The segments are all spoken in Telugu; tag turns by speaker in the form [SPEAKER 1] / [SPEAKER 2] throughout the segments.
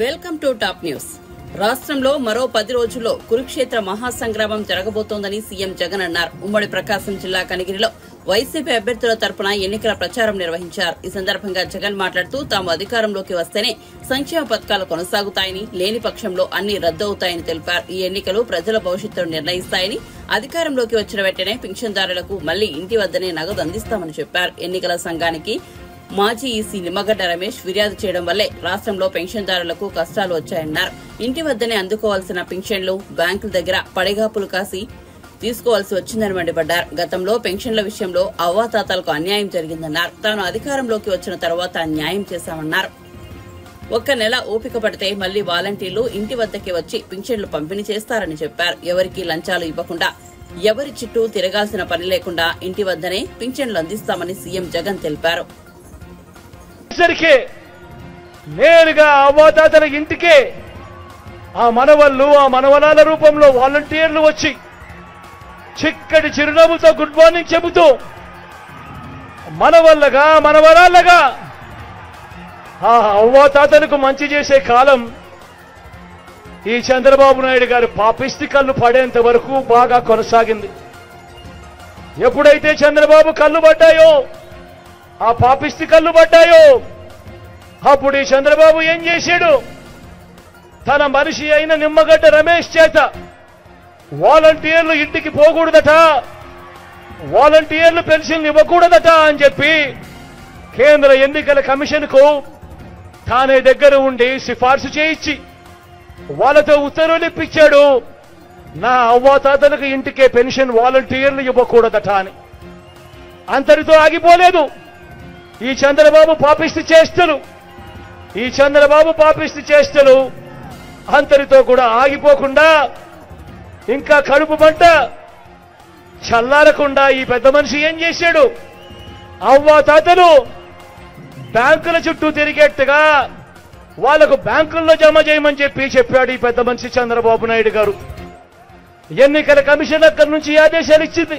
[SPEAKER 1] Welcome to top news. రాష్ట్రంలో మరో 10 రోజుల్లో కురుక్షేత్ర మహాసంగ్రామం జరగబోతోందని సీఎం జగన్ అన్నారు. ఉమ్మడి ప్రకాశం జిల్లా కనిగిరిలో వైసీపీ అభ్యర్థుల తరపున ఎన్నికల ప్రచారం నిర్వహించారు. ఈ సందర్భంగా జగన్ మాట్లాడుతూ తాము అధికారంలోకి వస్తేనే సంక్షేమ పథకాలు కొనసాగుతాయని, లేని పక్షంలో అన్ని రద్దవుతాయని తెలిపారు. ఈ ఎన్నికలు ప్రజల భవిష్యత్తును నిర్ణయిస్తాయని, అధికారంలోకి వచ్చిన వెంటనే పింఛన్దారులకు మళ్లీ ఇంటి వద్దనే నగదు అందిస్తామని చెప్పారు. ఎన్నికల సంఘానికి మాజీ ఈసీ నిమ్మగడ్డ రమేష్ ఫిర్యాదు చేయడం వల్లే రాష్ట్రంలో పెన్షన్దారులకు కష్టాలు వచ్చాయన్నారు. ఇంటి వద్దనే అందుకోవాల్సిన పింఛన్లు బ్యాంకుల దగ్గర పడిగాపులు కాసి తీసుకోవాల్సి వచ్చిందని మండిపడ్డారు. గతంలో పెన్షన్ల విషయంలో అవ్వాతాతలకు అన్యాయం జరిగిందన్నారు. తాను అధికారంలోకి వచ్చిన తర్వాత న్యాయం చేశామన్నారు. ఒక్క నెల ఓపిక పడితే మళ్లీ వాలంటీర్లు ఇంటి వద్దకే వచ్చి పింఛన్లు పంపిణీ చేస్తారని చెప్పారు. ఎవరికీ లంచాలు ఇవ్వకుండా, ఎవరి చుట్టూ తిరగాల్సిన పని లేకుండా ఇంటి వద్దనే పింఛన్లు అందిస్తామని సీఎం జగన్ తెలిపారు.
[SPEAKER 2] నేరుగా అవ్వాతాతల ఇంటికే ఆ మనవళ్ళు, ఆ మనవరాల రూపంలో వాలంటీర్లు వచ్చి చిక్కటి చిరునవ్వుతో గుడ్ మార్నింగ్ చెబుతూ మనవల్లగా మనవరాళ్ళగా ఆ అవ్వాతాతలకు మంచి చేసే కాలం ఈ చంద్రబాబు నాయుడు గారి పాపిష్టి కళ్ళు పడేంత వరకు బాగా కొనసాగింది. ఎప్పుడైతే చంద్రబాబు కళ్ళు పడ్డాయో, ఆ పాపిష్టి కళ్ళు పడ్డాయో, అప్పుడు ఈ చంద్రబాబు ఏం చేశాడు? తన మనిషి అయిన నిమ్మగడ్డ రమేష్ చేత వాలంటీర్లు ఇంటికి పోకూడదట, వాలంటీర్లు పెన్షన్ ఇవ్వకూడదట అని చెప్పి కేంద్ర ఎన్నికల కమిషన్కు తానే దగ్గర ఉండి సిఫార్సు చేయించి వాళ్ళతో ఉత్తర్వులు ఇప్పించాడు. నా అవ్వాతాతలకు ఇంటికే పెన్షన్ వాలంటీర్లు ఇవ్వకూడదట అని. అంతటితో ఆగిపోలేదు ఈ చంద్రబాబు పాపిష్టి చేష్టలు. ఈ చంద్రబాబు పాపిష్టి చేష్టలు అంతటితో కూడా ఆగిపోకుండా, ఇంకా కడుపు మంట చల్లారకుండా ఈ పెద్ద మనిషి ఏం చేశాడు? అవ్వాతాతలు బ్యాంకుల చుట్టూ తిరిగేట్టుగా వాళ్లకు బ్యాంకుల్లో జమ చేయమని చెప్పాడు ఈ పెద్ద మనిషి చంద్రబాబు నాయుడు గారు. ఎన్నికల కమిషన్ అక్కడి నుంచి ఆదేశాలు ఇచ్చింది.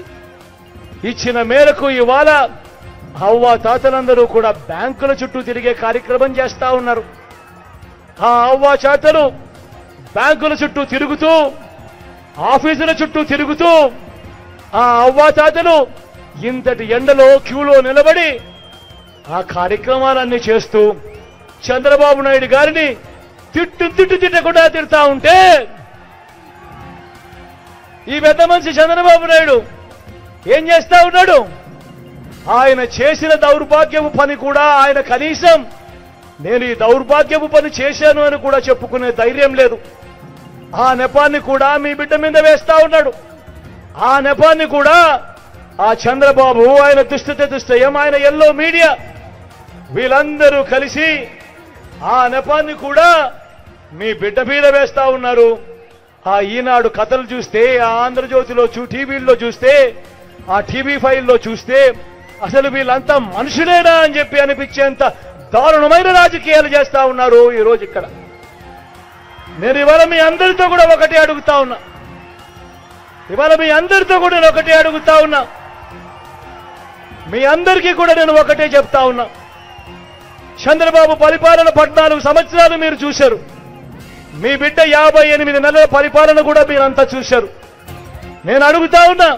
[SPEAKER 2] ఇచ్చిన మేరకు ఇవాళ అవ్వాతాతలందరూ కూడా బ్యాంకుల చుట్టూ తిరిగే కార్యక్రమం చేస్తా ఉన్నారు. ఆ అవ్వాతాతలు బ్యాంకుల చుట్టూ తిరుగుతూ, ఆఫీసుల చుట్టూ తిరుగుతూ, ఆ అవ్వాతాతలు ఇంతటి ఎండలో క్యూలో నిలబడి ఆ కార్యక్రమాలన్నీ చేస్తూ చంద్రబాబు నాయుడు గారిని తిట్టకుండా తిడతా ఉంటే ఈ పెద్ద మనిషి చంద్రబాబు నాయుడు ఏం చేస్తా ఉన్నాడు? ఆయన చేసిన దౌర్భాగ్యపు పని కూడా ఆయన కనీసం నేను ఈ దౌర్భాగ్యపు పని చేశాను అని కూడా చెప్పుకునే ధైర్యం లేదు. ఆ నెపాన్ని కూడా మీ బిడ్డ మీద వేస్తా ఉన్నాడు. ఆ నెపాన్ని కూడా ఆ చంద్రబాబు, ఆయన దుష్టయం, ఆయన ఎల్లో మీడియా వీళ్ళందరూ కలిసి ఆ నెపాన్ని కూడా మీ బిడ్డ మీద వేస్తా ఉన్నారు. ఆ ఈనాడు కథలు చూస్తే, ఆ ఆంధ్రజ్యోతిలో టీవీల్లో చూస్తే, ఆ టీవీ ఫైల్లో చూస్తే అసలు వీళ్ళంతా మనుషులేనా అని చెప్పి అనిపించేంత దారుణమైన రాజకీయాలు చేస్తా ఉన్నారు ఈ రోజు ఇక్కడ. నేను ఇవాళ మీ అందరితో కూడా ఒకటే అడుగుతా ఉన్నా. మీ అందరికీ కూడా నేను ఒకటే చెప్తా ఉన్నా. చంద్రబాబు పరిపాలన 14 సంవత్సరాలు మీరు చూశారు. మీ బిడ్డ 58 నెలల పరిపాలన కూడా మీరంతా చూశారు. నేను అడుగుతా ఉన్నా,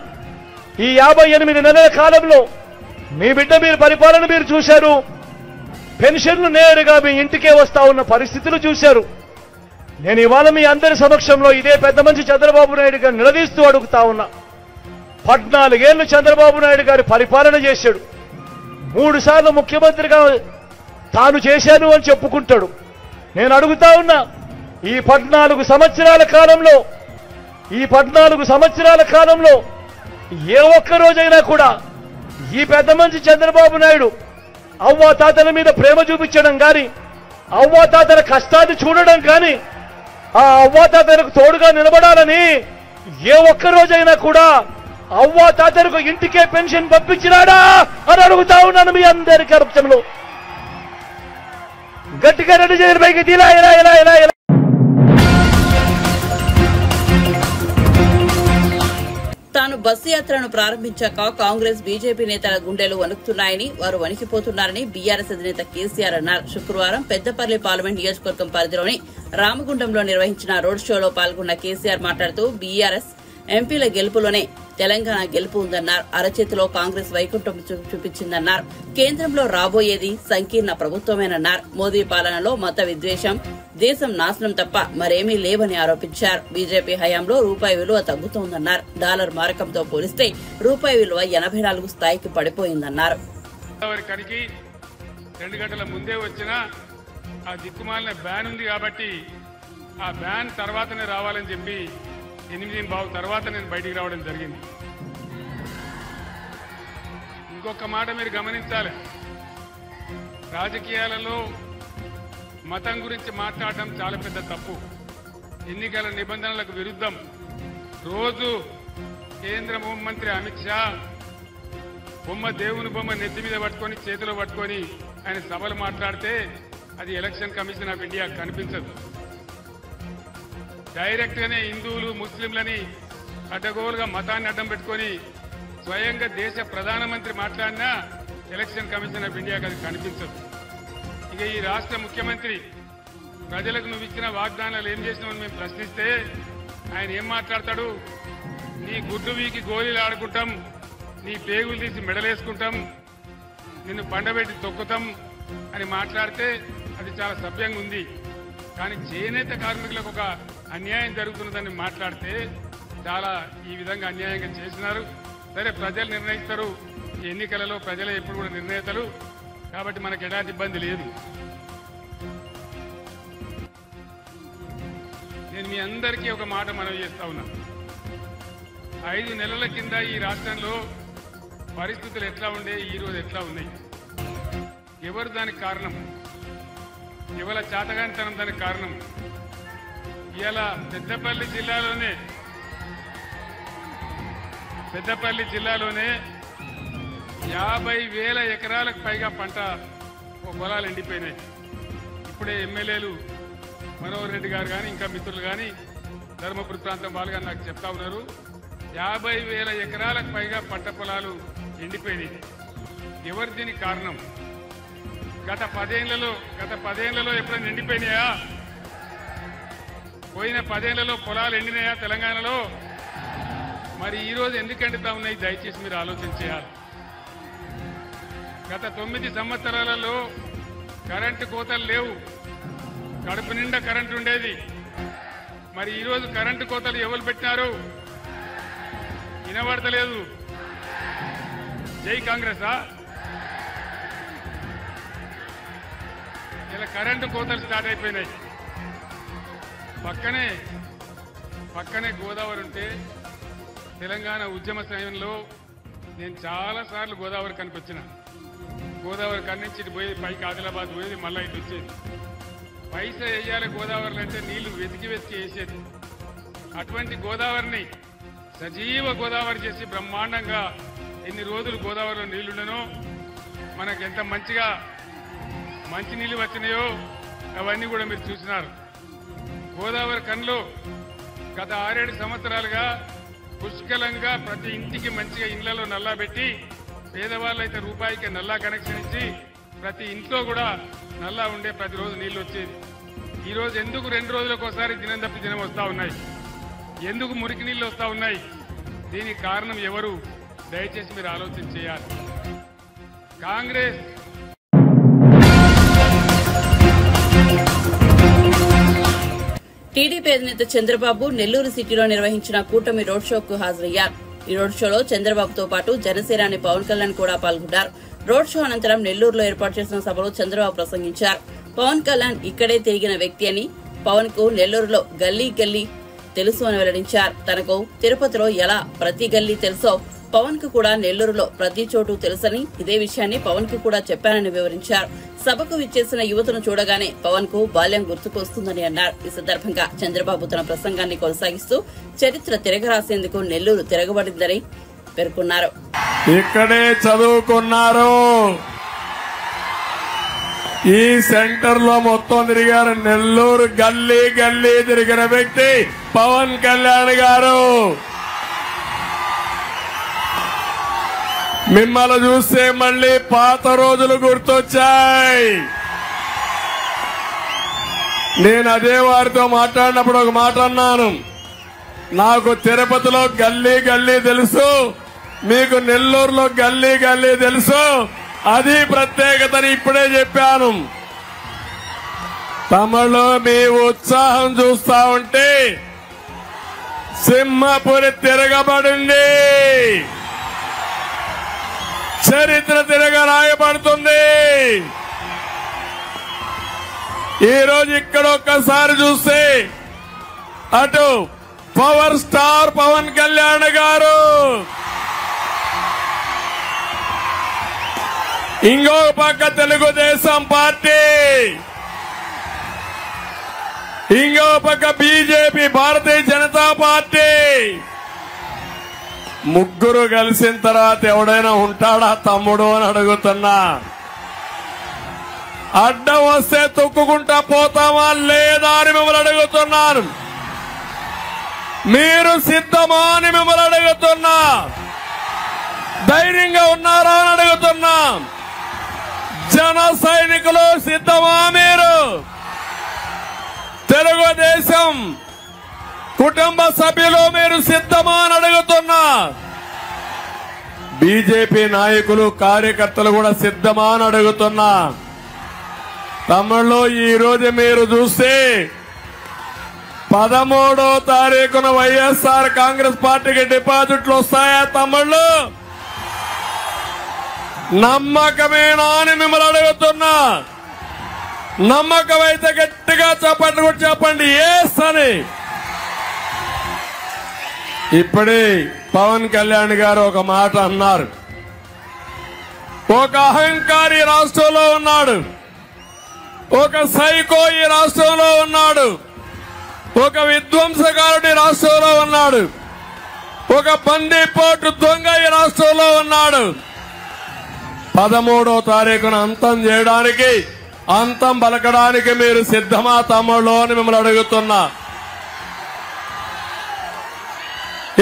[SPEAKER 2] ఈ 58 నెలల కాలంలో మీ బిడ్డ మీరు పరిపాలన మీరు చూశారు. పెన్షన్లు నేరుగా మీ ఇంటికే వస్తా ఉన్న పరిస్థితులు చూశారు. నేను ఇవాళ మీ అందరి సమక్షంలో ఇదే పెద్ద మనిషి చంద్రబాబు నాయుడు గారు నిలదీస్తూ అడుగుతా ఉన్నా. 14 ఏళ్లు చంద్రబాబు నాయుడు గారి పరిపాలన చేశాడు. 3 సార్లు ముఖ్యమంత్రిగా తాను చేశాను అని చెప్పుకుంటాడు. నేను అడుగుతా ఉన్నా, ఈ 14 సంవత్సరాల కాలంలో ఏ ఒక్క రోజైనా కూడా ఈ పెద్ద మనిషి చంద్రబాబు నాయుడు అవ్వాతాతల మీద ప్రేమ చూపించడం కానీ, అవ్వాతాతల కష్టాన్ని చూడడం కానీ, ఆ అవ్వాతాతలకు తోడుగా నిలబడాలని ఏ ఒక్క రోజైనా కూడా అవ్వాతాతలకు ఇంటికే పెన్షన్ పంపించినాడా అని అడుగుతా ఉన్నాను మీ అందరి కరప్షన్లో. గట్టిగా రెడ్డి చేయరు పైకి ఇలా ఇలా ఇలా ఇలా ఇలా
[SPEAKER 1] తాను బస్సు యాత్రను ప్రారంభించాక కాంగ్రెస్ బీజేపీ నేతల గుండెలు వణుకుతున్నాయని, వారు వణికిపోతున్నారని బీఆర్ఎస్ అధినేత కేసీఆర్ అన్నారు. శుక్రవారం పెద్దపల్లి పార్లమెంట్ నియోజకవర్గం పరిధిలోని రామగుండంలో నిర్వహించిన రోడ్ షోలో పాల్గొన్న కేసీఆర్ మాట్లాడుతూ బీఆర్ఎస్ ఎంపీల గెలుపులోనే తెలంగాణ గెలుపు ఉందన్నారు. అరచేతిలో కాంగ్రెస్ వైకుంఠం చూపించిందన్నారు. కేంద్రంలో రాబోయేది సంకీర్ణ ప్రభుత్వమేనన్నారు. మోదీ పాలనలో మత విద్వేషం, దేశం నాశనం తప్ప మరేమీ లేవని ఆరోపించారు. బీజేపీ హయాంలో రూపాయి విలువ తగ్గుతోందన్నారు. డాలర్ మారకంతో పోలిస్తే రూపాయి విలువ 84 స్థాయికి పడిపోయిందన్నారు.
[SPEAKER 3] 2 గంటల ముందే వచ్చిన ఆ దిక్కుమాలిన బ్యాన్ ఉంది కాబట్టి ఆ బ్యాన్ తర్వాతనే రావాలని చెప్పి 8:15 తర్వాత నేను బయటికి రావడం జరిగింది. ఇంకొక మాట మీరు గమనించాలి, రాజకీయాలలో మతం గురించి మాట్లాడడం చాలా పెద్ద తప్పు. ఎన్నికల నిబంధనలకు విరుద్ధం. రోజు కేంద్ర హోంమంత్రి అమిత్ షా దేవుని బొమ్మ నెత్తి మీద పట్టుకొని చేతిలో పట్టుకొని ఆయన సభలు మాట్లాడితే అది ఎలక్షన్ కమిషన్ ఆఫ్ ఇండియా కనిపించదు. డైరెక్ట్ గానే హిందువులు ముస్లింలని అడ్డగోలుగా మతాన్ని అడ్డం పెట్టుకొని స్వయంగా దేశ ప్రధానమంత్రి మాట్లాడినా ఎలక్షన్ కమిషన్ ఆఫ్ ఇండియాకి అది కనిపించదు. ఇక ఈ రాష్ట్ర ముఖ్యమంత్రి ప్రజలకు నువ్వు ఇచ్చిన వాగ్దానాలు ఏం చేసినావని మేము ప్రశ్నిస్తే ఆయన ఏం మాట్లాడతాడు? నీ గుడ్డు వీకి గోళీలు ఆడుకుంటాం, నీ పేగులు తీసి మెడలేసుకుంటాం, నిన్ను పండబెట్టి తొక్కుతాం అని మాట్లాడితే అది చాలా సభ్యంగా ఉంది. కానీ చేనేత కార్మికులకు ఒక అన్యాయం జరుగుతున్నదని మాట్లాడితే చాలా ఈ విధంగా అన్యాయంగా చేసినారు. సరే, ప్రజలు నిర్ణయిస్తారు. ఈ ఎన్నికలలో ప్రజలే ఎప్పుడు కూడా నిర్ణేతలు కాబట్టి మనకు ఎలాంటి ఇబ్బంది లేదు. నేను మీ అందరికీ ఒక మాట మనవి చేస్తా ఉన్నా. 5 నెలల కింద ఈ రాష్ట్రంలో పరిస్థితులు ఎట్లా ఉండే, ఈరోజు ఎట్లా ఉన్నాయి? ఎవరు దానికి కారణం? ఎవరి చాతగానితనం దానికి కారణం? ఇలా పెద్దపల్లి జిల్లాలోనే 50,000 ఎకరాలకు పైగా పంట పొలాలు ఎండిపోయినాయి. ఇప్పుడే ఎమ్మెల్యేలు మనోహర్ రెడ్డి గారు కానీ ఇంకా మిత్రులు కానీ ధర్మపురి ప్రాంతం వాళ్ళు కానీ నాకు చెప్తా ఉన్నారు, 50,000 ఎకరాలకు పైగా పంట పొలాలు ఎండిపోయినాయి. ఎవరు దీనికి కారణం? గత 10 ఏళ్లలో ఎప్పుడైనా ఎండిపోయినాయా? పోయిన 10 ఏళ్లలో పొలాలు ఎండినాయా తెలంగాణలో? మరి ఈరోజు ఎందుకు ఎండుతా ఉన్నాయి? దయచేసి మీరు ఆలోచన చేయాలి. గత 9 సంవత్సరాలలో కరెంటు కోతలు లేవు, కడుపు నిండా కరెంటు ఉండేది. మరి ఈరోజు కరెంటు కోతలు ఎవరు పెట్టినారు? వినబడతలేదు. జై కాంగ్రెసా? ఇలా కరెంటు కోతలు స్టార్ట్ అయిపోయినాయి. పక్కనే గోదావరి ఉంటే తెలంగాణ ఉద్యమ సమయంలో నేను చాలాసార్లు గోదావరి కనిపించిన. గోదావరి కన్నించి ఇటు పోయేది, పైకి ఆదిలాబాద్ పోయేది, మళ్ళీ ఇటు వచ్చేది. పైసా వేయాలి గోదావరిలో అంటే నీళ్లు వెతికి వేసేది. అటువంటి గోదావరిని సజీవ గోదావరి చేసి బ్రహ్మాండంగా ఎన్ని రోజులు గోదావరిలో నీళ్లుండనో, మనకు ఎంత మంచి నీళ్లు వచ్చినాయో అవన్నీ కూడా మీరు చూసినారు. గోదావరి కన్లో గత 6-7 సంవత్సరాలుగా పుష్కలంగా ప్రతి ఇంటికి మంచిగా ఇళ్లలో నల్లా పెట్టి, పేదవాళ్ళైతే రూపాయికి నల్లా కనెక్షన్ ఇచ్చి ప్రతి ఇంట్లో కూడా నల్లా ఉండే ప్రతిరోజు నీళ్లు వచ్చేది. ఈరోజు ఎందుకు 2 రోజులకు ఒకసారి దినం తప్పి దినం వస్తూ ఉన్నాయి? ఎందుకు మురికి నీళ్లు వస్తూ ఉన్నాయి? దీనికి కారణం ఎవరు? దయచేసి మీరు ఆలోచన చేయాలి. కాంగ్రెస్
[SPEAKER 1] టీడీపీ అధినేత చంద్రబాబు నెల్లూరు సిటీలో నిర్వహించిన కూటమి రోడ్ షోకు హాజరయ్యారు. ఈ రోడ్ షోలో చంద్రబాబుతో పాటు జనసేనాని పవన్ కళ్యాణ్ కూడా పాల్గొన్నారు. రోడ్ షో అనంతరం నెల్లూరులో ఏర్పాటు చేసిన సభలో చంద్రబాబు ప్రసంగించారు. పవన్ కళ్యాణ్ ఇక్కడే తిరిగిన వ్యక్తి అని, పవన్ కు నెల్లూరులో గల్లీ గల్లీ తెలుసు అని వెల్లడించారు. తనకు తిరుపతిలో ఎలా ప్రతి గల్లీ తెలుసో పవన్ కు కూడా నెల్లూరులో ప్రతి చోటు తెలుసని, ఇదే విషయాన్ని పవన్ కు కూడా చెప్పానని వివరించారు. సభకు విచ్చేసిన యువతను చూడగానే పవన్ కు బాల్యం గుర్తుకొస్తుందని అన్నారు. ఈ సందర్భంగా చంద్రబాబు తన ప్రసంగాన్ని కొనసాగిస్తూ చరిత్ర తిరగరాసేందుకు నెల్లూరు తిరగబడిందని పేర్కొన్నారు.
[SPEAKER 4] ఇక్కడే చదువుకున్నారు, ఈ సెంటర్ లో మొత్తం తిరిగారు. నెల్లూరు గల్లీ గల్లీ తిరిగిన వ్యక్తి పవన్ కళ్యాణ్ గారు. మిమ్మల్ని చూస్తే మళ్ళీ పాత రోజులు గుర్తొచ్చాయి. నేను అదే వారితో మాట్లాడినప్పుడు ఒక మాట అన్నాను. నాకు తిరుపతిలో గల్లీ గల్లీ తెలుసు, మీకు నెల్లూరులో గల్లీ గల్లీ తెలుసు, అది ప్రత్యేకతని ఇప్పుడే చెప్పాను. తమలో మీ ఉత్సాహం చూస్తా ఉంటే సింహపురి తిరగబడింది, చరిత్ర తిరగరాయబడుతుంది. ఈ రోజు ఇక్కడ ఒక్కసారి చూస్తే అటు పవర్ స్టార్ పవన్ కళ్యాణ్ గారు, ఇంకో పక్క తెలుగుదేశం పార్టీ, ఇంకో పక్క బీజేపీ భారతీయ జనతా పార్టీ, ముగ్గురు కలిసిన తర్వాత ఎవడైనా ఉంటాడా తమ్ముడు అని అడుగుతున్నా. అడ్డం వస్తే తొక్కుకుంటా పోతామా లేదా అని మిమ్మల్ని అడుగుతున్నాను. మీరు సిద్ధమా అని మిమ్మల్ని అడుగుతున్నా. ధైర్యంగా ఉన్నారా అని అడుగుతున్నా. జన సైనికులు సిద్ధమా? మీరు తెలుగుదేశం కుటుంబ సభ్యులు మీరు సిద్ధమా అని అడుగుతున్నా. బీజేపీ నాయకులు కార్యకర్తలు కూడా సిద్ధమా అని అడుగుతున్నా. తమిళలో ఈ రోజు మీరు చూస్తే 13వ తారీఖున వైఎస్ఆర్ కాంగ్రెస్ పార్టీకి డిపాజిట్లు వస్తాయా తమిళలో? నమ్మకమేనా అని మిమ్మల్ని అడుగుతున్నా. నమ్మకం అయితే గట్టిగా చెప్పండి, కూడా చెప్పండి ఎస్ అని. ఇప్పుడే పవన్ కళ్యాణ్ గారు ఒక మాట అన్నారు. ఒక అహంకారి రాష్ట్రంలో ఉన్నాడు, ఒక సైకో ఈ రాష్ట్రంలో ఉన్నాడు, ఒక విధ్వంసకారుడి రాష్ట్రంలో ఉన్నాడు, ఒక బందిపోటు దొంగ ఈ రాష్ట్రంలో ఉన్నాడు. 13వ తారీఖున అంతం చేయడానికి, అంతం పలకడానికి మీరు సిద్ధమా తమ్ముళ్ళు అని మిమ్మల్ని అడుగుతున్నా.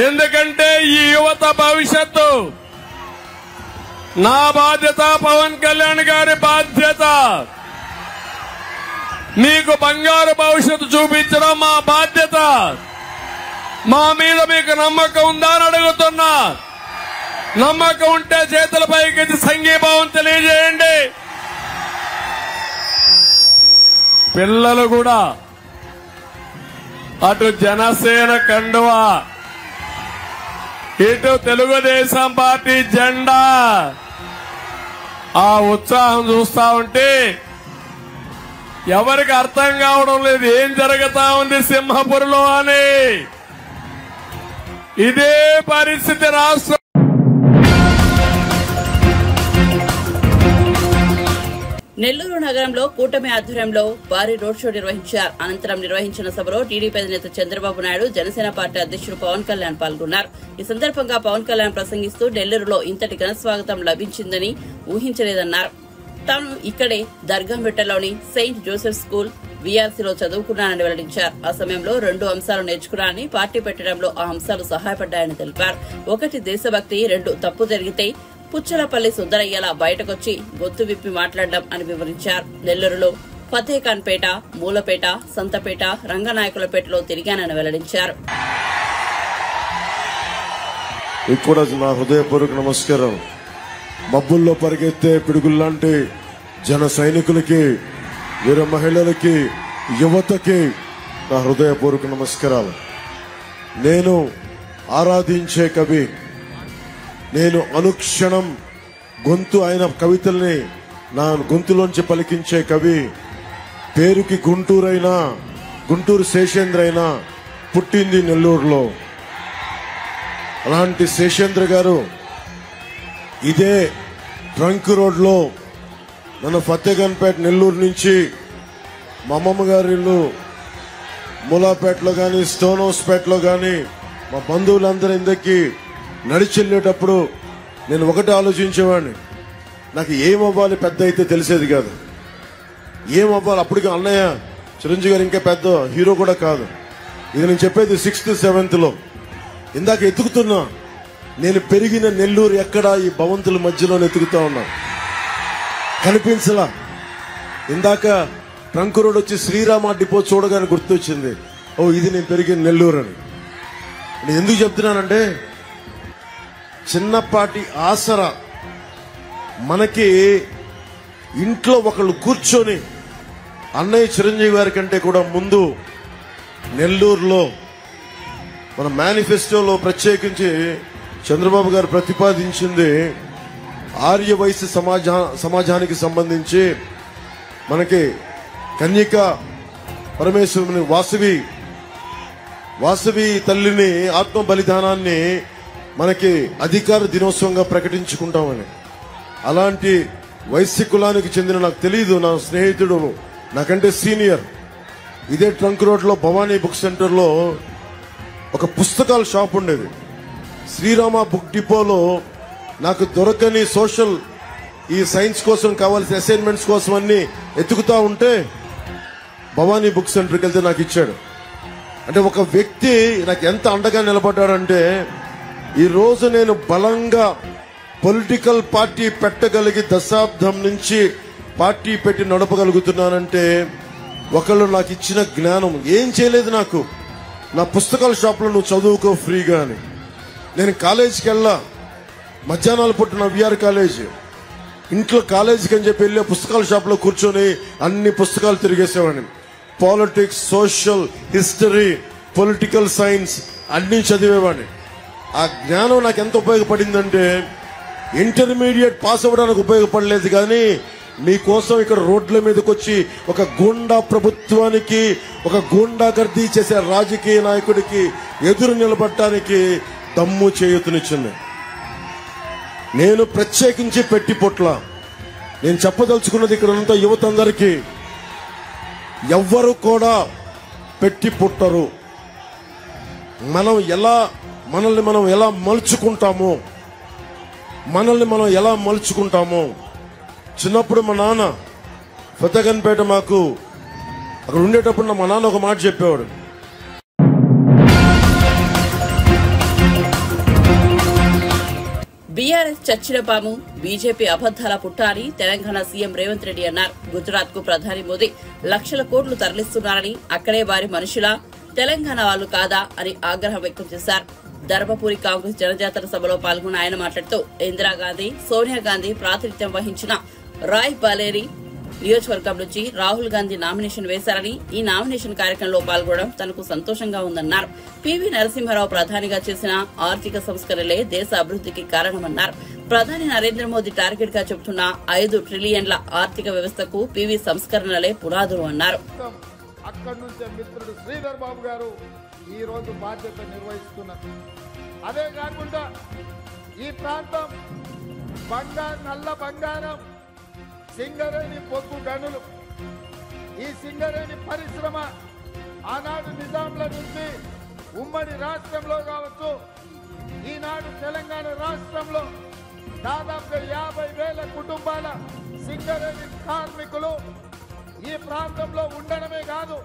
[SPEAKER 4] ఎందుకంటే ఈ యువత భవిష్యత్తు నా బాధ్యత, పవన్ కళ్యాణ్ గారి బాధ్యత. మీకు బంగారు భవిష్యత్తు చూపించడం మా బాధ్యత. మా మీద మీకు నమ్మకం ఉందా అని అడుగుతున్నా. నమ్మకం ఉంటే చేతుల పైకి సంఘీభావం తెలియజేయండి. పిల్లలు కూడా అటు జనసేన కండువా, ఇటు తెలుగుదేశం పార్టీ జెండా, ఆ ఉత్సాహం చూస్తా ఉంటే ఎవరికి అర్థం కావడం లేదు ఏం జరుగుతా ఉంది సింహపురిలో అని. ఇదే పరిస్థితి రాష్ట్రం.
[SPEAKER 1] నెల్లూరు నగరంలో కూటమి ఆధ్వర్యంలో భారీ రోడ్ షో నిర్వహించారు. అనంతరం నిర్వహించిన సభలో టీడీపీ అధినేత చంద్రబాబు నాయుడు, జనసేన పార్టీ అధ్యక్షుడు పవన్ కళ్యాణ్ పాల్గొన్నారు. ఈ సందర్భంగా పవన్ కళ్యాణ్ ప్రసంగిస్తూ నెల్లూరులో ఇంతటి ఘనస్వాగతం లభించిందని ఊహించలేదన్నారు. తాను ఇక్కడే దర్గంబెట్టలోని సెయింట్ జోసెఫ్ స్కూల్ వీఆర్సీలో చదువుకున్నానని వెల్లడించారు. ఆ సమయంలో 2 అంశాలు నేర్చుకున్నానని, పార్టీ పెట్టడంలో ఆ అంశాలు సహాయపడ్డాయని తెలిపారు. 1 దేశభక్తి, 2 తప్పు జరిగితే పుచ్చలపల్లి సుందరయ్యలా బయటకొచ్చి గొంతు విప్పి మాట్లాడడం అని వివరించారు. నెల్లూరులో ఫతేఖాన్పేట, మూలపేట, సంతపేట, రంగనాయకులపేటలో తిరిగానని వెల్లడించారు.
[SPEAKER 5] ఇక్కడ నా హృదయపూర్వక నమస్కారం. మబ్బుల్లో పరిగెత్తే పిడుగుల్లాంటి జన సైనికులకి, వీర మహిళలకి, యువతకి నా హృదయపూర్వక నమస్కారాలు. నేను ఆరాధించే కవి, నేను అనుక్షణం గొంతు ఆయన కవితల్ని నా గొంతులోంచి పలికించే కవి, పేరుకి గుంటూరైనా, గుంటూరు శేషేంద్ర అయినా పుట్టింది నెల్లూరులో. అలాంటి శేషేంద్ర గారు ఇదే ట్రంక్ రోడ్లో నన్ను ఫతేఖాన్పేట నెల్లూరు నుంచి మా అమ్మమ్మ గారి ఇల్లు మూలాపేటలో కానీ, స్టోన్ హౌస్ పేటలో కానీ మా బంధువులందరూ ఇందకి నడిచెళ్ళేటప్పుడు నేను ఒకటి ఆలోచించేవాడిని, నాకు ఏమవ్వాలి పెద్ద అయితే తెలిసేది కాదు. ఏమవ్వాలి అప్పటికి అన్నయ్య చిరంజీవి గారు ఇంకా పెద్ద హీరో కూడా కాదు. ఇది నేను చెప్పేది 6th 7th లో. ఇందాక ఎత్తుకుతున్నా నేను పెరిగిన నెల్లూరు ఎక్కడా ఈ భవంతుల మధ్యలో వెతుకుతా ఉన్నా, కనిపించలా. ఇందాక ట్రంక్ రోడ్ వచ్చి శ్రీరామ డిపో చూడగానే గుర్తొచ్చింది, ఓ ఇది నేను పెరిగిన నెల్లూరు అని. నేను ఎందుకు చెప్తున్నానంటే, చిన్నపాటి ఆసరా మనకి ఇంట్లో ఒకళ్ళు కూర్చొని అన్నయ్య చిరంజీవి గారి కంటే కూడా ముందు నెల్లూరులో మన మేనిఫెస్టోలో ప్రత్యేకించి చంద్రబాబు గారు ప్రతిపాదించింది ఆర్య వయసు సమాజానికి సంబంధించి మనకి కన్యక పరమేశ్వరుని వాసవి తల్లిని ఆత్మ బలిదానాన్ని మనకి అధికార దినోత్సవంగా ప్రకటించుకుంటామని. అలాంటి వైశ్య కులానికి చెందిన, నాకు తెలియదు, నా స్నేహితుడు నాకంటే సీనియర్, ఇదే ట్రంక్ రోడ్ లో భవానీ బుక్ సెంటర్ లో ఒక పుస్తకాల షాప్ ఉండేది. శ్రీరామ బుక్ డిపోలో నాకు దొరకని సోషల్ ఈ సైన్స్ కోసం కావాల్సిన అసైన్మెంట్స్ కోసం అన్ని ఎత్తుకుతా ఉంటే భవానీ బుక్ సెంటర్కి వెళ్తే నాకు ఇచ్చాడు. అంటే ఒక వ్యక్తి నాకు ఎంత అండగా నిలబడ్డాడంటే, ఈ రోజు నేను బలంగా పొలిటికల్ పార్టీ పెట్టగలిగి దశాబ్దం నుంచి పార్టీ పెట్టి నడపగలుగుతున్నానంటే ఒకళ్ళు నాకు ఇచ్చిన జ్ఞానం. ఏం చేయలేదు నాకు, నా పుస్తకాల షాప్లో నువ్వు చదువుకో ఫ్రీగా అని. నేను కాలేజీకి వెళ్ళా, మధ్యాహ్నాలు పుట్టిన విఆర్ కాలేజ్, ఇంట్లో కాలేజీకి అని చెప్పి వెళ్ళి పుస్తకాల షాప్లో కూర్చొని అన్ని పుస్తకాలు తిరిగేసేవాడిని. Politics, social, history, political science అన్ని చదివేవాడిని. ఆ జ్ఞానం నాకు ఎంత ఉపయోగపడిందంటే, ఇంటర్మీడియట్ పాస్ అవ్వడానికి ఉపయోగపడలేదు, కానీ మీకోసం ఇక్కడ రోడ్ల మీదకి వచ్చి ఒక గూండా ప్రభుత్వానికి, ఒక గూండాగర్దీ చేసే రాజకీయ నాయకుడికి ఎదురు నిలబడటానికి దమ్ము చేయూతనిచ్చింది. నేను ప్రత్యేకించి పెట్టి పొట్ల నేను చెప్పదలుచుకున్నది ఇక్కడ ఉన్న యువత అందరికీ, ఎవ్వరు కూడా పెట్టి పుట్టరు. మనల్ని మనం ఎలా మలుచుకుంటామో. చిన్నప్పుడు మా నాన్న ఫతేగన్పేట మాకు అక్కడ ఉండేటప్పుడు మా నాన్న ఒక మాట చెప్పేవాడు,
[SPEAKER 1] బీఆర్ఎస్ చచ్చిన పాము, బీజేపీ అబద్దాల పుట్ట అని తెలంగాణ సీఎం రేవంత్ రెడ్డి అన్నారు. గుజరాత్ కు ప్రధాని మోదీ లక్షల కోట్లు తరలిస్తున్నారని, అక్కడే వారి మనుషులా, తెలంగాణ వాళ్ళు కాదా అని ఆగ్రహం వ్యక్తం చేశారు. ధర్మపురి కాంగ్రెస్ జనజాతర సభలో పాల్గొన్న ఆయన మాట్లాడుతూ, ఇందిరాగాంధీ, సోనియా గాంధీ ప్రాతినిధ్యం వహించిన రాయ్ బరేలీ నియోజకవర్గం నుంచి రాహుల్ గాంధీ నామినేషన్ వేశారని, ఈ నామినేషన్ కార్యక్రమంలో పాల్గొనడం తనకు సంతోషంగా ఉందన్నారు. పివి నరసింహారావు ప్రధానిగా చేసిన ఆర్థిక సంస్కరణలే దేశ అభివృద్ధికి కారణమన్నారు. ప్రధాని నరేంద్ర మోదీ టార్గెట్ గా చెబుతున్న 5 ట్రిలియన్ల ఆర్థిక వ్యవస్థకు పివి సంస్కరణలే పునాదులు అన్నారు.
[SPEAKER 6] అక్కడి నుంచే మిత్రుడు శ్రీధర్ బాబు గారు ఈ రోజు బాధ్యత నిర్వహిస్తున్నారు. అదే కాకుండా ఈ ప్రాంతం నల్ల బంగారం, సింగరేణి బొగ్గు గనులు, ఈ సింగరేణి పరిశ్రమ ఆనాడు నిజాంల నుంచి ఉమ్మడి రాష్ట్రంలో కావచ్చు, ఈనాడు తెలంగాణ రాష్ట్రంలో దాదాపుగా 50,000 కుటుంబాల సింగరేణి కార్మికులు ఈ ప్రాంతంలో ఉండడమే కాదు,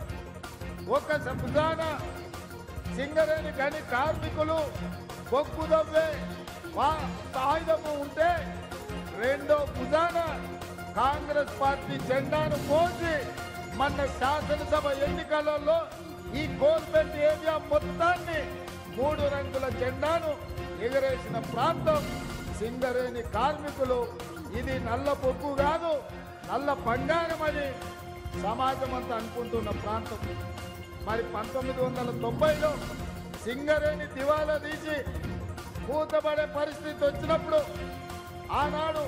[SPEAKER 6] ఒక భుజాన సింగరేణి గని కార్మికులు బొగ్గు దవ్వే సాయుధము ఉంటే, రెండో భుజాన కాంగ్రెస్ పార్టీ జెండాను మోసి మన శాసనసభ ఎన్నికలలో ఈ కోల్బెల్ట్ ఏరియా మొత్తాన్ని 3 రంగుల జెండాను ఎగరేసిన ప్రాంతం సింగరేణి కార్మికులు. ఇది నల్ల బొగ్గు కాదు, నల్ల బంగారం అని సమాజం అంతా అనుకుంటున్న ప్రాంతం. మరి 1990లో సింగరేణి దివాలా తీసి మూతపడే పరిస్థితి వచ్చినప్పుడు ఆనాడు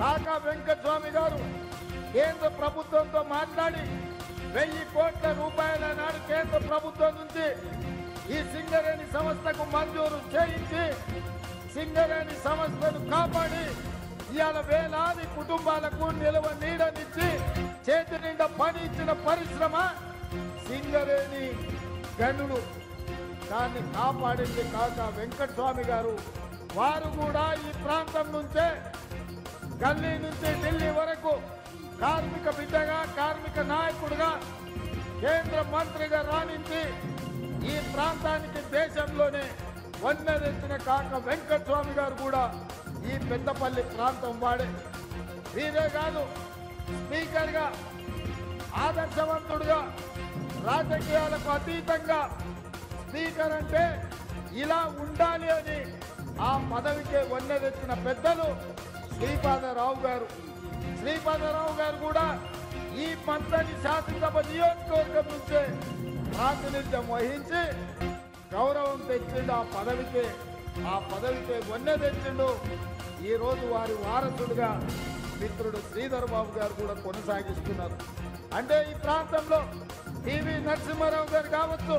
[SPEAKER 6] కాకా వెంకటస్వామి గారు కేంద్ర ప్రభుత్వంతో మాట్లాడి 1000 కోట్ల రూపాయల నాడు కేంద్ర ప్రభుత్వం నుంచి ఈ సింగరేణి సంస్థకు మంజూరు చేయించి సింగరేణి సంస్థను కాపాడి ఇవాళ వేలాది కుటుంబాలకు నిలువ నీడనిచ్చి చేతి నిండా పని ఇచ్చిన పరిశ్రమ సింగరేణి గనులు. దాన్ని కాపాడింది కాకా వెంకటస్వామి గారు. వారు కూడా ఈ ప్రాంతం నుంచే గల్లీ నుంచి ఢిల్లీ వరకు కార్మిక బిడ్డగా, కార్మిక నాయకుడుగా, కేంద్ర మంత్రిగా రాణించి ఈ ప్రాంతానికి దేశంలోనే వన్నెరెత్తిన కాక వెంకటస్వామి గారు కూడా ఈ పెద్దపల్లి ప్రాంతం వాడే. వీరే కాదు, స్పీకర్గా ఆదర్శవంతుడుగా రాజకీయాలకు అతీతంగా స్పీకర్ అంటే ఇలా ఉండాలి అని ఆ పదవికే వన్నెరెత్తిన పెద్దలు శ్రీపాదరావు గారు. శ్రీపాదరావు గారు కూడా ఈ మంత్రి శాసనసభ నియోజకవర్గం నుంచే ప్రాతినిధ్యం వహించి గౌరవం తెచ్చిండు. ఆ పదవికే వన్నె తెచ్చిండు. ఈ రోజు వారి వారసుడుగా మిత్రుడు శ్రీధర్ బాబు గారు కూడా కొనసాగిస్తున్నారు. అంటే ఈ ప్రాంతంలో టీవీ నరసింహారావు గారు కావచ్చు,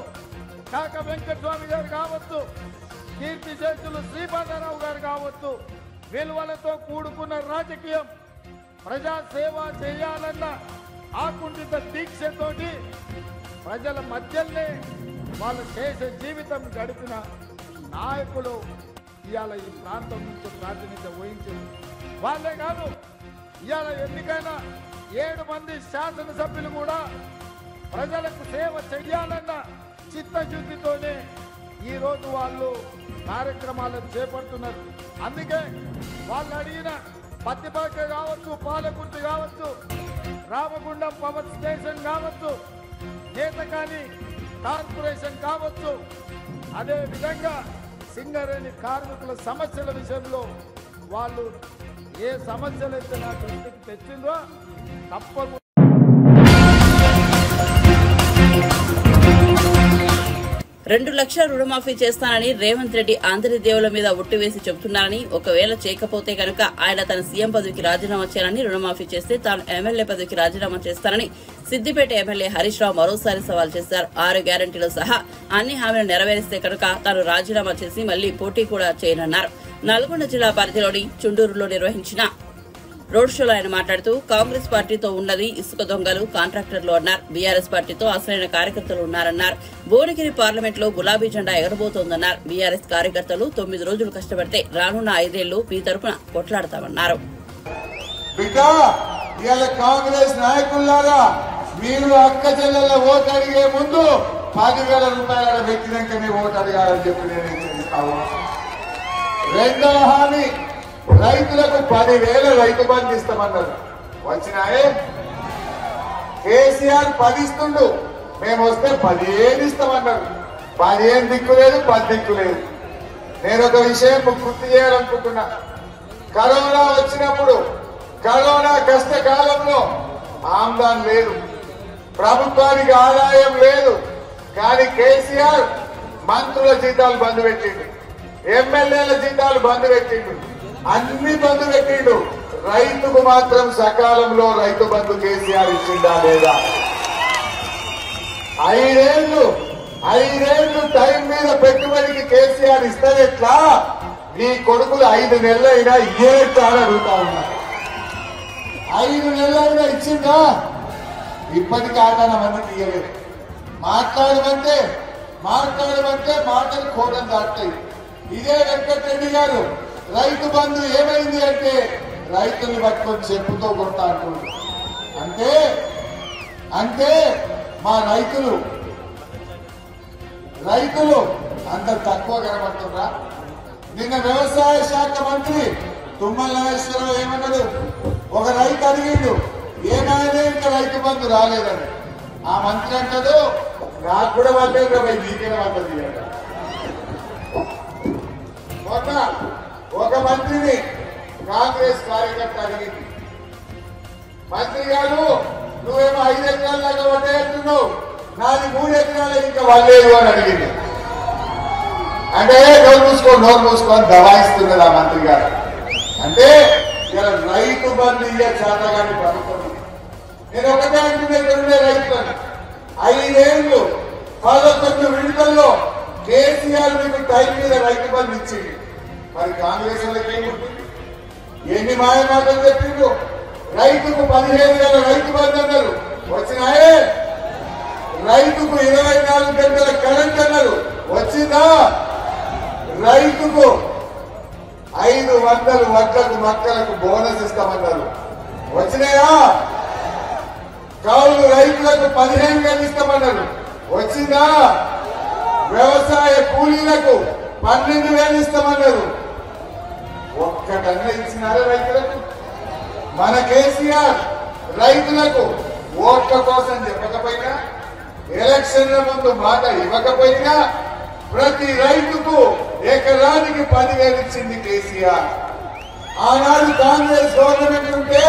[SPEAKER 6] కాక వెంకటస్వామి గారు కావచ్చు, కీర్తి చేతులు శ్రీపాదరావు గారు కావచ్చు, విలువలతో కూడుకున్న రాజకీయం, ప్రజా సేవ చేయాలన్న ఆకుంఠిత దీక్షతోటి ప్రజల మధ్యనే వాళ్ళు చేసే జీవితం గడిపిన నాయకులు ఇవాళ ఈ ప్రాంతం నుంచి ప్రాతినిధ్యం వహించారు. వాళ్ళే కాదు, ఇవాళ ఎన్నికైన 7 మంది శాసనసభ్యులు కూడా ప్రజలకు సేవ చేయాలన్న చిత్తశుద్ధితోనే ఈరోజు వాళ్ళు కార్యక్రమాలను చేపడుతున్నారు. అందుకే వాళ్ళు అడిగిన పత్తిపాక కావచ్చు, పాలకుర్తి కావచ్చు, రామగుండం పవర్ స్టేషన్ కావచ్చు, నేతకాని కార్పొరేషన్ కావచ్చు, అదే విధంగా సింగరేణి కార్మికుల సమస్యల విషయంలో వాళ్ళు ఏ సమస్యలైతే నా దృష్టికి తెచ్చిందో తప్పకుండా
[SPEAKER 1] 2 లక్షల రుణమాఫీ చేస్తానని రేవంత్ రెడ్డి ఆంధ్రదేవుల మీద ఒట్టివేసి చెబుతున్నారని, ఒకవేళ చేయకపోతే కనుక ఆయన తన సీఎం పదవికి రాజీనామా చేయాలని, రుణమాఫీ చేస్తే తాను ఎమ్మెల్యే పదవికి రాజీనామా చేస్తానని సిద్దిపేట ఎమ్మెల్యే హరీష్ రావు మరోసారి సవాల్ చేశారు. 6 గ్యారంటీలు సహా అన్ని హామీలు నెరవేరిస్తే కనుక తాను రాజీనామా చేసి మళ్లీ పోటీ కూడా చేయనున్నారు. నల్గొండ జిల్లా పరిధిలోని చుండూరులో నిర్వహించిన రోడ్ షోలో ఆయన మాట్లాడుతూ కాంగ్రెస్ పార్టీతో ఉన్నది ఇసుక దొంగలు, కాంట్రాక్టర్లు అన్నారు. బీఆర్ఎస్ పార్టీతో అసలైన కార్యకర్తలు ఉన్నారన్నారు. భువనగిరి పార్లమెంట్ లో గులాబీ జెండా ఎగరబోతోందన్నారు. బీఆర్ఎస్ కార్యకర్తలు 9 రోజులు కష్టపడితే రానున్న 5 ఏళ్లు మీ తరపున కొట్లాడతామన్నారు.
[SPEAKER 7] కాంగ్రెస్ నాయకులారా, మీరు అక్క చెల్లెల ఓటు అడిగే ముందు 10,000 రూపాయల వ్యక్తిగతంగానే ఓటు అడగాలని చెప్పి నేను హెచ్చరిస్తాను. రెండవ హామీ, రైతులకు 10,000 రైతు బంధు ఇస్తామన్నారు. వచ్చినాయే? కేసీఆర్ 10 ఇస్తుండు, మేము వస్తే 15 ఇస్తామన్నారు. 15 దిక్కు లేదు, 10 దిక్కు లేదు. నేను ఒక విషయం గుర్తు చేయాలనుకుంటున్నా. కరోనా వచ్చినప్పుడు, కరోనా కష్టకాలంలో ఆమ్దాన్ లేదు, ప్రభుత్వానికి ఆదాయం లేదు. కానీ కేసీఆర్ మంత్రుల జీతాలు బంద్ పెట్టిండు, ఎమ్మెల్యేల జీతాలు బంద్ పెట్టిండు, అన్ని బంద్ పెట్టిండు. రైతుకు మాత్రం సకాలంలో రైతు బంధు కేసీఆర్ ఇచ్చిందా లేదా? 5 ఏళ్లు టైం మీద పెట్టుబడికి కేసీఆర్ ఇస్తారెట్లా? మీ కొడుకులు 5 నెలలైనా ఇయ్యేట్లా అడుగుతా ఉన్నా. 5 నెలలైనా ఇచ్చిందా? ఇప్పటికి ఆటాన మందికి ఇయ్యలేదు. మాట్లాడమంటే మాటలు కోడం దాటాయి. ఇదే వెంకటరెడ్డి గారు రైతు బంధు ఏమైంది అంటే రైతులు పట్టుకొని చెప్పుతో కొడతా అంటున్నారు. అంటే మా రైతులు అంత తక్కువ కనబడుతుందా? నిన్న వ్యవసాయ శాఖ మంత్రి తుమ్మల నాగేశ్వరరావు ఏమన్నాడు? ఒక రైతు అడిగిండు, ఏమైనా ఇంకా రైతు బంధు రాలేదని. ఆ మంత్రి అంటాడు, నాకు కూడా వాళ్ళే నీకేనా వాళ్ళది. మొన్న ఒక మంత్రిని కాంగ్రెస్ కార్యకర్త అడిగింది, మంత్రి గారు నువ్వేమో 5 ఎకరాల దాకా వడ్డేస్తున్నావు, నాది 3 ఎకరాలు ఇంకా వాళ్ళేదు అని అడిగింది. అంటే నోరు మూసుకొని దబాయిస్తున్నది ఆ మంత్రి గారు. అంటే ఇలా రైతు బంధు ఇయ్య చేతగాని ప్రభుత్వం. నేను ఒకటే అంటున్నా, రైతులను 5 ఏళ్లు 11 విడతల్లో కేసీఆర్ మీకు టైం మీద రైతు బంధు ఇచ్చింది. మరి కాంగ్రెస్ వాళ్ళకి ఏముంటుంది? ఎన్ని మాయమాటలు చెప్పిండు? రైతుకు 15,000 రైతు బంధు అన్నారు, వచ్చినాయే? రైతుకు 24 గంటల కరెంట్ అన్నారు, వచ్చిందా? రైతుకు 500 వడ్లకు మక్కలకు బోనస్ ఇస్తామన్నారు, వచ్చినాయా? కౌలు రైతులకు 15,000 ఇస్తామన్నారు, వచ్చిందా? వ్యవసాయ కూలీలకు 12,000 ఇస్తామన్నారు. ఒక్కటన్నా ఇచ్చినారా రైతులకు? మన కేసీఆర్ రైతులకు ఓట్ల కోసం చెప్పకపోయినా, ఎలక్షన్ల ముందు మాట ఇవ్వకపోయినా ప్రతి రైతుకు ఎకరానికి 10,000 ఇచ్చింది కేసీఆర్. ఆనాడు కాంగ్రెస్ గవర్నమెంట్ ఉంటే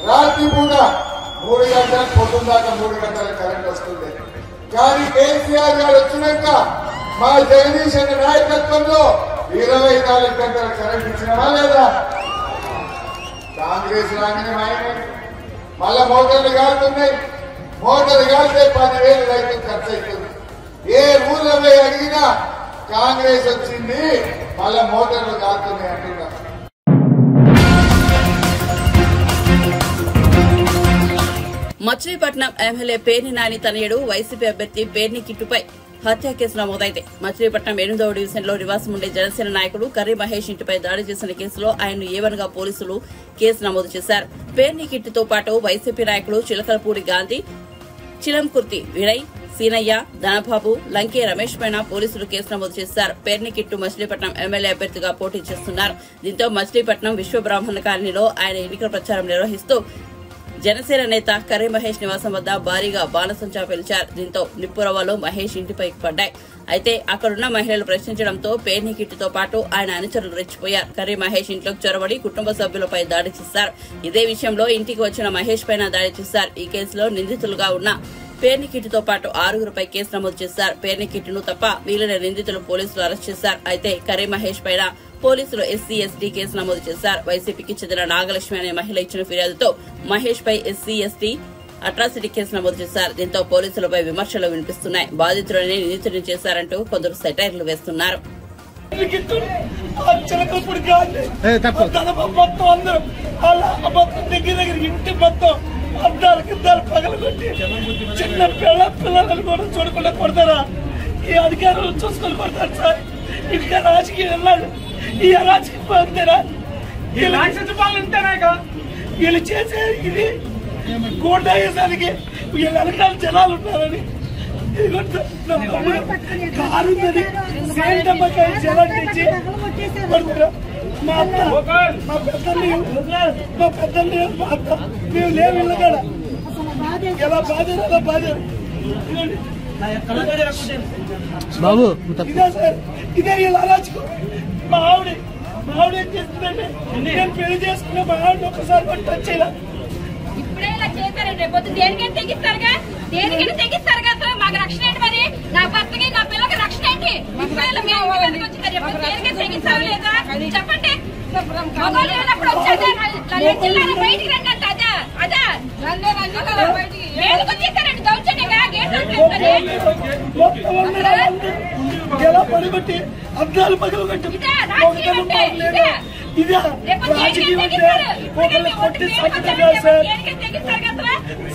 [SPEAKER 7] రాత్రి పూట 3 గంటల పొద్దున్న దాకా 3 గంటల కరెంట్ వస్తుంది. కానీ కేసీఆర్ గారు వచ్చినాక మా జగదీష్ అనే నాయకత్వంలో 24 గంటల కరెంట్ ఇచ్చినవా లేదా? కాంగ్రెస్ రాగానే మాయమే. మళ్ళా మోటార్లు కాలుతున్నాయి. మోటార్లు కాలితే 10,000 రైతులు ఖర్చు అవుతుంది. ఏ ఊర్లో పోయి అడిగినా కాంగ్రెస్ వచ్చింది మళ్ళా మోటార్లు కాలుతున్నాయి అంటున్నారు.
[SPEAKER 1] మచిలీపట్నం ఎమ్మెల్యే పేర్ని నాని తనయుడు వైసీపీ అభ్యర్థి పేర్ని కిట్టుపై హత్య కేసు నమోదైంది. మచిలీపట్నం 8వ డివిజన్లో నివాసం ఉండే జనసేన నాయకుడు కర్రీ మహేష్ ఇంటిపై దాడి చేసిన కేసులో ఆయన్ను ఏవన్గా పోలీసులు కేసు నమోదు చేశారు. పేర్ని కిట్టుతో పాటు వైసీపీ నాయకులు చిలకలపూడి గాంధీ, చిలంకుర్తి వినయ్, సీనయ్య, ధనబాబు, లంకే రమేష్ పైన పోలీసులు కేసు నమోదు చేశారు. పేర్ని కిట్టు మచిలీపట్నం ఎమ్మెల్యే అభ్యర్థిగా పోటీ చేస్తున్నారు. దీంతో మచిలీపట్నం విశ్వబ్రాహ్మణ కాలనీలో ఆయన ఎన్నికల ప్రచారం నిర్వహిస్తూ జనసేన నేత కర్రీ మహేష్ నివాసం వద్ద భారీగా బాణసంచా పేల్చారు. దీంతో నిప్పురవ్వలు మహేష్ ఇంటిపై పడ్డాయి. అయితే అక్కడున్న మహిళలు ప్రశ్నించడంతో పేర్ని కిట్టుతో పాటు ఆయన అనుచరులు రెచ్చిపోయారు. కర్రీ మహేష్ ఇంట్లోకి చొరబడి కుటుంబ సభ్యులపై దాడి చేశారు. ఇదే విషయంలో ఇంటికి వచ్చిన మహేష్ పైన దాడి చేశారు. ఈ కేసులో నిందితులుగా ఉన్న పేర్ని కిట్టుతో పాటు 6గురిపై కేసు నమోదు చేశారు. పేర్ని కిట్టును తప్ప మిగిలిన నిందితులు పోలీసులు అరెస్ట్ చేశారు. అయితే కర్రీ మహేష్ పైన పోలీసులు ఎస్సీ ఎస్టీ కేసు నమోదు చేశారు. వైసీపీకి చెందిన నాగలక్ష్మి అనే మహిళ ఇచ్చిన ఫిర్యాదుతో మహేష్ పై ఎస్సీ ఎస్టీ అట్రాసిటీ కేసు నమోదు చేశారు. దీంతో పోలీసులపై విమర్శలు వినిపిస్తున్నాయి. బాధితులని నిందితుడిని చేశారంటూ కొందరు సెటైర్లు వేస్తున్నారు.
[SPEAKER 2] అద్దాలు పగలగొట్టి చిన్న పిల్లలను కూడా చూడకుండా కొడతారా? ఈ అధికారులు చూసుకొని కొడతారు సార్. ఇంకా రాజకీయం వెళ్ళాలి. ఈ అరాజకీయం అంతేనా? ఈ రాక్షస పాలన ఉంటేనాక వీళ్ళు చేసే ఇది గోడేసానికి వీళ్ళ వెనకాల జనాలు ఉన్నారని కారు ఉందని సేంటమ్మకాయ జనం తెచ్చి మా అత్త మా పెద్దల్ని మా అత్త మేము లేవు ఇళ్ళ కదా ఎలా బాధ్యత ఎలా బాధ్యత బాబు ఇదే సార్, ఇదే వీళ్ళ అరాచకం. మా ఆవిడ ఏం చేస్తుందంటే నేను పెళ్లి చేసుకున్న మా ఆవిడ ఒక్కసారి కూడా టచ్ చేయాల.
[SPEAKER 8] ఇప్పుడే ఇలా చేశారండి, రేపు దేనికైనా తెగిస్తారుగా, దేనికైనా తెగిస్తారుగా. అసలు మాకు రక్షణ ఏంటి? మరి నా భర్తకి నా పిల్లకి రక్షణ ఏంటి? దేనికైనా తెగిస్తావు లేదా చెప్పండి. మగవాళ్ళు లేనప్పుడు వచ్చేదే బయటికి రండి అంటే అదే అదే ఎందుకు చేశారండి దౌర్జన్యంగా
[SPEAKER 2] ఎలా పడిబట్టి అద్దాలు పగలగొట్టి ఇదే రాజకీయం అంటే ఒకళ్ళు కొట్టి చంపుతారు సార్.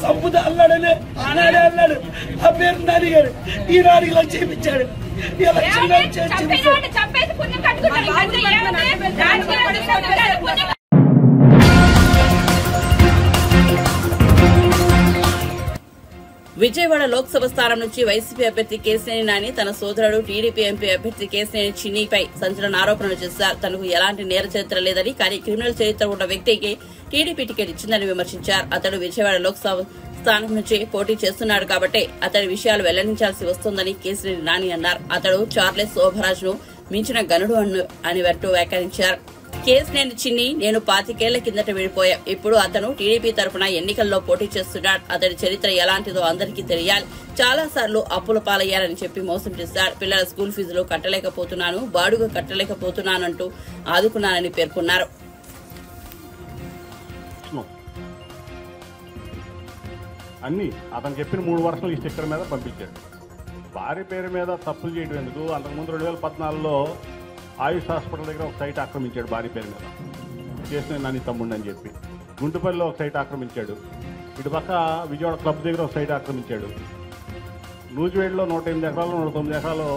[SPEAKER 2] సంపుద అన్నాడని ఆనాడే అన్నాడు. ఆ పేరు నాని గారు ఈనాడు ఇలా చేపించాడు.
[SPEAKER 1] విజయవాడ లోక్సభ స్థానం నుంచి వైసీపీ అభ్యర్థి కేశినేని నాని తన సోదరుడు టీడీపీ ఎంపీ అభ్యర్థి కేశినేని చిన్నిపై సంచలన ఆరోపణలు చేశారు. తనకు ఎలాంటి నేర చరిత్ర లేదని, కానీ క్రిమినల్ చరిత్ర ఉన్న వ్యక్తికి టీడీపీ టికెట్ ఇచ్చిందని విమర్శించారు. అతడు విజయవాడ లోక్సభ స్థానం నుంచి పోటీ చేస్తున్నాడు కాబట్టి అతడి విషయాలు వెల్లడించాల్సి వస్తోందని కేశినేని నాని అన్నారు. అతడు చార్లెస్ శోభరాజ్ ను మించిన గనుడు అని వ్యాఖ్యానించారు. కేశినేని చిన్ని నేను 25 ఏళ్ల కిందట విడిపోయాం. ఇప్పుడు అతను టీడీపీ తరఫున ఎన్నికల్లో పోటీ చేస్తున్నాడు. అతడి చరిత్ర ఎలాంటిదో అందరికీ తెలియాలి. చాలా సార్లు అప్పుల పాలయ్యారని చెప్పి మోసం చేశాడు. పిల్లల స్కూల్ ఫీజులు కట్టలేకపోతున్నాను, బాడుగ కట్టలేకపోతున్నానంటూ ఆదుకున్నానని పేర్కొన్నారు.
[SPEAKER 9] అన్ని అతను చెప్పిన 3 వర్షాలు ఈ స్టిక్కర్ మీద పంపించాడు. భార్య పేరు మీద తప్పులు చేయడం ఎందుకు? అంతకుముందు 2014లో ఆయుష్ హాస్పిటల్ దగ్గర ఒక సైట్ ఆక్రమించాడు భార్య పేరు మీద, కేశినేని నాని తమ్ముడు అని చెప్పి. గుంటుపల్లిలో ఒక సైట్ ఆక్రమించాడు. ఇటుపక్క విజయవాడ క్లబ్ దగ్గర ఒక సైట్ ఆక్రమించాడు. నూజివేడ్లో 108 ఎకరాలు 109 ఎకరాలు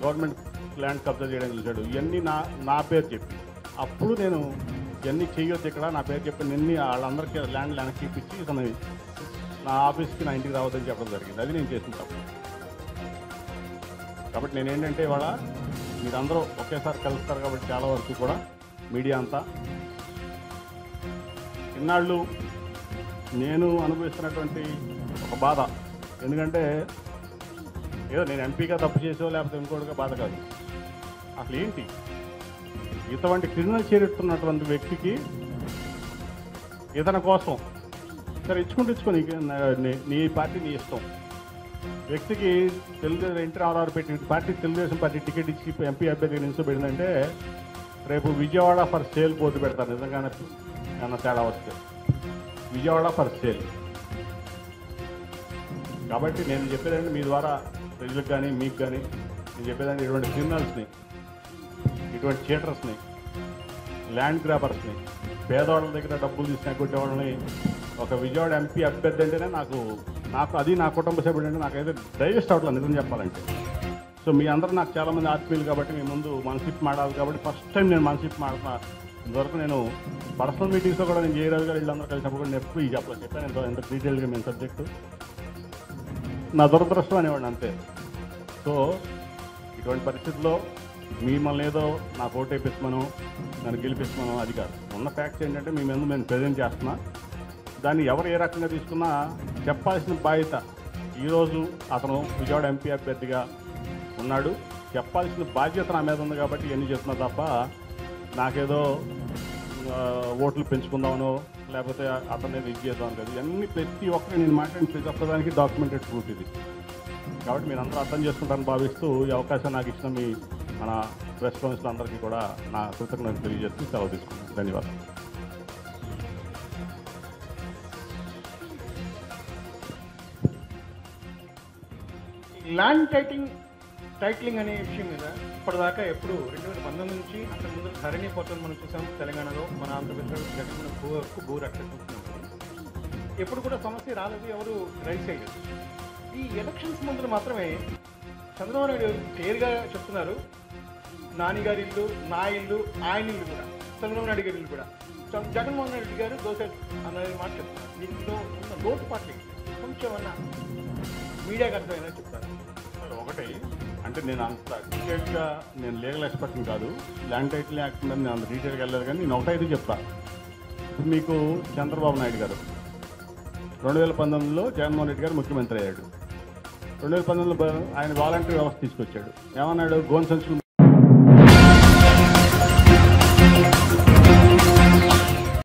[SPEAKER 9] గవర్నమెంట్ ల్యాండ్ కబ్జా చేయడం చూశాడు. ఇవన్నీ నా పేరు చెప్పి, అప్పుడు నేను ఇవన్నీ చేయొద్దు ఇక్కడ నా పేరు చెప్పి నిన్ని వాళ్ళందరికీ ల్యాండ్ వెనక్కి ఇప్పించి ఇతను నా ఆఫీస్కి నా ఇంటికి రావద్దని చెప్పడం జరిగింది. అది నేను చేసిన తప్పు. కాబట్టి నేనేంటంటే ఇవాళ మీరందరూ ఒకేసారి కలుస్తారు కాబట్టి చాలా వరకు కూడా మీడియా అంతా ఇన్నాళ్ళు నేను అనుభవిస్తున్నటువంటి ఒక బాధ, ఎందుకంటే ఏదో నేను ఎంపీగా తప్పు చేసో లేకపోతే ఇంకోటిగా బాధ కాదు. అసలు ఏంటి ఇటువంటి క్రిమినల్ చేరుతున్నటువంటి వ్యక్తికి ఇతని కోసం సరే ఇచ్చుకొని నీ పార్టీ నీ ఇష్టం, వ్యక్తికి తెలుగుదేశం ఎన్టీ రామారావు పెట్టి పార్టీ తెలుగుదేశం పార్టీ టికెట్ ఇచ్చి ఎంపీ అభ్యర్థిగా నిలిచిపెట్టిందంటే రేపు విజయవాడ ఫర్ సేల్ పోటీ పెడతారు. నిజంగానే ఏమన్నా తేడా వస్తే విజయవాడ ఫర్ సేల్. కాబట్టి నేను చెప్పేదంటే మీ ద్వారా ప్రజలకు కానీ మీకు కానీ నేను చెప్పేదంటే ఇటువంటి క్రిమినల్స్ని, ఇటువంటి చీటర్స్ని, ల్యాండ్ గ్రాబర్స్ని, పేదవాళ్ళ దగ్గర డబ్బులు తీసుకునే వాళ్ళని ఒక విజయవాడ ఎంపీ అభ్యర్థి అంటేనే నాకు అది నా కుటుంబ సభ్యుడు అంటే నాకైతే డైజెస్ట్ అవ్వట్లేదు నిజం చెప్పాలంటే. సో మీ అందరూ నాకు చాలామంది ఆత్మీయులు కాబట్టి మీ ముందు మనసిప్ మాడాలి కాబట్టి ఫస్ట్ టైం నేను మనసిప్ మాడుతున్నా. ఇంతవరకు నేను పర్సనల్ మీటింగ్స్లో కూడా నేను జయరాజు గారు వీళ్ళందరూ కలిసినప్పుడు కూడా నేను ఎప్పుడు ఈ చెప్పాను ఎంత డీటెయిల్గా మేము సబ్జెక్టు నా దురదృష్టం అనేవాడిని అంతే. సో ఇటువంటి పరిస్థితుల్లో మిమ్మల్ని ఏదో నాకు ఓటు వేయించమను నన్ను గెలిపించమను అది కాదు. ఉన్న ఫ్యాక్ట్స్ ఏంటంటే మీ ముందు నేను ప్రజెంట్ చేస్తున్నా. దాన్ని ఎవరు ఏ రకంగా తీసుకున్నా చెప్పాల్సిన బాధ్యత ఈరోజు అతను విజయవాడ ఎంపీ అభ్యర్థిగా ఉన్నాడు, చెప్పాల్సిన బాధ్యత నా మీద ఉంది కాబట్టి ఇవన్నీ చెప్తున్నా తప్ప నాకేదో ఓట్లు పెంచుకుందామనో లేకపోతే అతను ఇది చేద్దాం కదా. ఇవన్నీ ప్రతి ఒక్కరు నేను మాట్లాడిన ప్రతి ఒక్కదానికి డాక్యుమెంటెడ్ ప్రూఫ్ ఇది. కాబట్టి మీరు అందరూ అర్థం చేసుకుంటారని భావిస్తూ ఈ అవకాశం నాకు ఇచ్చిన మీ మన ప్రెస్ కౌన్సిల్ అందరికీ కూడా నా కృతజ్ఞతలు తెలియజేస్తూ సెలవు తీసుకుంటాను. ధన్యవాదాలు.
[SPEAKER 10] ల్యాండ్ టైటిలింగ్ అనే విషయం మీద ఇప్పటిదాకా ఎప్పుడు 2019 నుంచి అంతకు ముందు ధరణి పోర్టల్ మనం చూసాం తెలంగాణలో, మన ఆంధ్రప్రదేశ్లో జగన్ భూ రక్షణ చూస్తున్నాం. ఎప్పుడు కూడా సమస్య రాలేదు, ఎవరు రైజ్ చేయలేదు. ఈ ఎలక్షన్స్ ముందు మాత్రమే చంద్రబాబు నాయుడు క్లియర్గా చెప్తున్నారు, నానిగారి ఇల్లు, నా ఇల్లు, ఆయన ఇల్లు కూడా, చంద్రబాబు నాయుడు గారి ఇల్లు కూడా, జగన్మోహన్ రెడ్డి గారు దోశ అన్నది మాట చెప్తున్నారు. దీంట్లో ఉన్న లోటుపాట్లు కొంచెం అన్న మీడియాకి అర్థమైనా చెప్తారు.
[SPEAKER 9] ఒకటి అంటే నేను అంత డీటెయిల్గా నేను లీగల్ ఎక్స్పర్ట్ని కాదు, ల్యాండ్ టైటిల్ యాక్ట్ మీద నేను అంత డీటెయిల్గా వెళ్ళలేదు. కానీ నేను ఒకటైతే చెప్తాను. ఇప్పుడు మీకు చంద్రబాబు నాయుడు గారు 2019లో జగన్మోహన్ రెడ్డి గారు ముఖ్యమంత్రి అయ్యాడు. 2019లో ఆయన వాలంటరీ వ్యవస్థ తీసుకొచ్చాడు. ఏమన్నాడు, గోన్ సంచులు